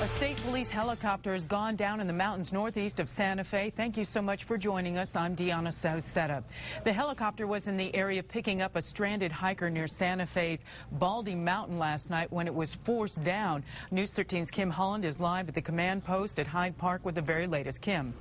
A state police helicopter has gone down in the mountains northeast of Santa Fe. Thank you so much for joining us. I'm Deanna Sausetta. The helicopter was in the area picking up a stranded hiker near Santa Fe's Baldy Mountain last night when it was forced down. News 13's Kim Holland is live at the command post at Hyde Park with the very latest. Kim.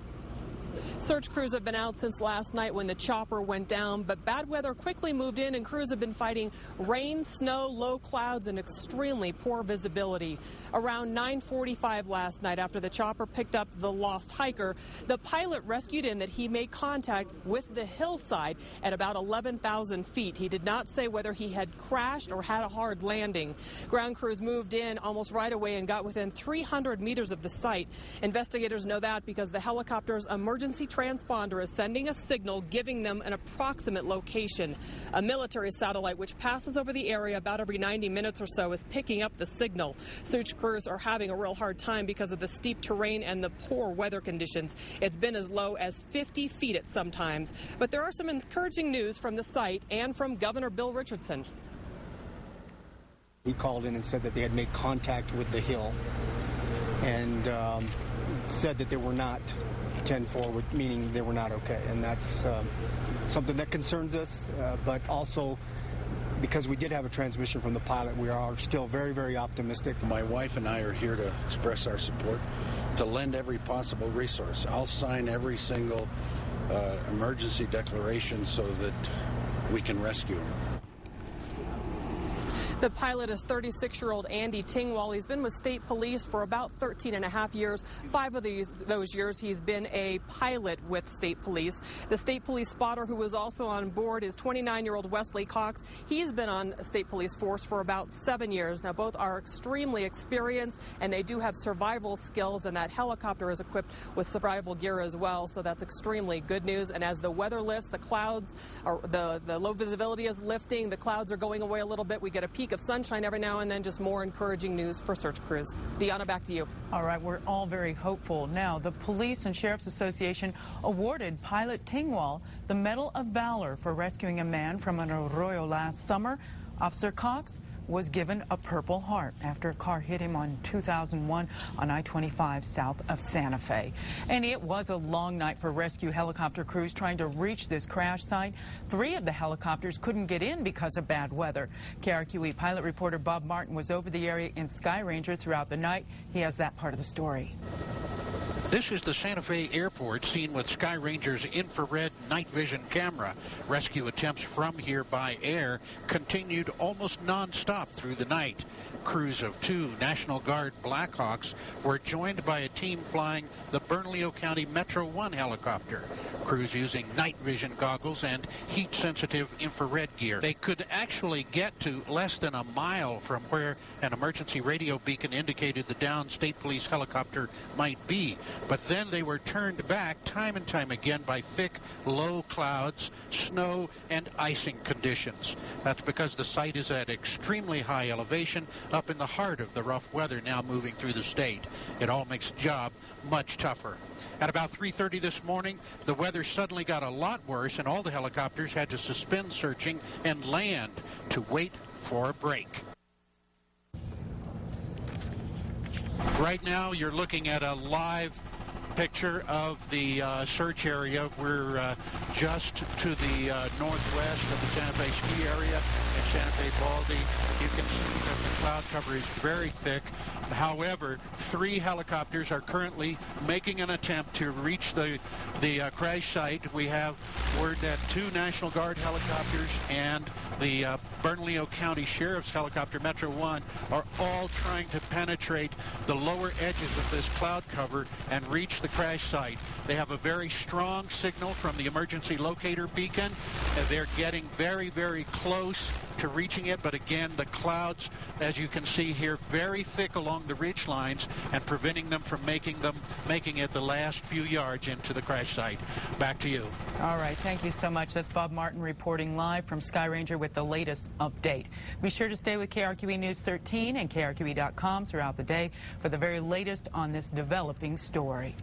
Search crews have been out since last night when the chopper went down, but bad weather quickly moved in and crews have been fighting rain, snow, low clouds, and extremely poor visibility. Around 9:45 last night, after the chopper picked up the lost hiker, the pilot rescued in that he made contact with the hillside at about 11,000 feet. He did not say whether he had crashed or had a hard landing. Ground crews moved in almost right away and got within 300 meters of the site. Investigators know that because the helicopter's emergency transponder is sending a signal giving them an approximate location. A military satellite which passes over the area about every 90 minutes or so is picking up the signal. Search crews are having a real hard time because of the steep terrain and the poor weather conditions. It's been as low as 50 feet at some times. But there are some encouraging news from the site and from Governor Bill Richardson. He called in and said that they had made contact with the hill and said that they were not 10-4, meaning they were not okay. And that's something that concerns us, but also because we did have a transmission from the pilot, we are still very, very optimistic. My wife and I are here to express our support, to lend every possible resource. I'll sign every single emergency declaration so that we can rescue him. The pilot is 36-year-old Andy Tingwall. He's been with state police for about 13 and a half years. 5 of those years he's been a pilot with state police. The state police spotter who was also on board is 29-year-old Wesley Cox. He's been on state police force for about 7 years. Now, both are extremely experienced, and they do have survival skills, and that helicopter is equipped with survival gear as well, so that's extremely good news. And as the weather lifts, the clouds, or the low visibility is lifting, the clouds are going away a little bit. We get a peak of sunshine every now and then, just more encouraging news for search crews. Deanna, back to you. All right, we're all very hopeful. Now, the Police and Sheriff's Association awarded pilot Tingwall the Medal of Valor for rescuing a man from an arroyo last summer. Officer Cox was given a Purple Heart after a car hit him on 2001 on I-25 south of Santa Fe. And it was a long night for rescue helicopter crews trying to reach this crash site. 3 of the helicopters couldn't get in because of bad weather. KRQE pilot reporter Bob Martin was over the area in Sky Ranger throughout the night. He has that part of the story. This is the Santa Fe airport seen with Sky Ranger's infrared night vision camera. Rescue attempts from here by air continued almost non-stop through the night. Crews of 2 National Guard Blackhawks were joined by a team flying the Bernalillo County Metro 1 helicopter. Crews using night vision goggles and heat-sensitive infrared gear. They could actually get to less than a mile from where an emergency radio beacon indicated the downed state police helicopter might be. But then they were turned back time and time again by thick, low clouds, snow, and icing conditions. That's because the site is at extremely high elevation up in the heart of the rough weather now moving through the state. It all makes the job much tougher. At about 3:30 this morning, the weather suddenly got a lot worse, and all the helicopters had to suspend searching and land to wait for a break. Right now, you're looking at a live picture of the search area. We're just to the northwest of the Santa Fe ski area in Santa Fe Baldy. You can see that the cloud cover is very thick. However, 3 helicopters are currently making an attempt to reach the crash site. We have word that 2 National Guard helicopters and the Bernalillo County Sheriff's helicopter, Metro 1, are all trying to penetrate the lower edges of this cloud cover and reach the crash site. They have a very strong signal from the emergency locator beacon. They're getting very, very close to reaching it, but again, the clouds, as you can see here, very thick along the ridge lines and preventing them from making it the last few yards into the crash site. Back to you. All right, thank you so much. That's Bob Martin reporting live from Sky Ranger with the latest update. Be sure to stay with KRQE News 13 and KRQE.com throughout the day for the very latest on this developing story.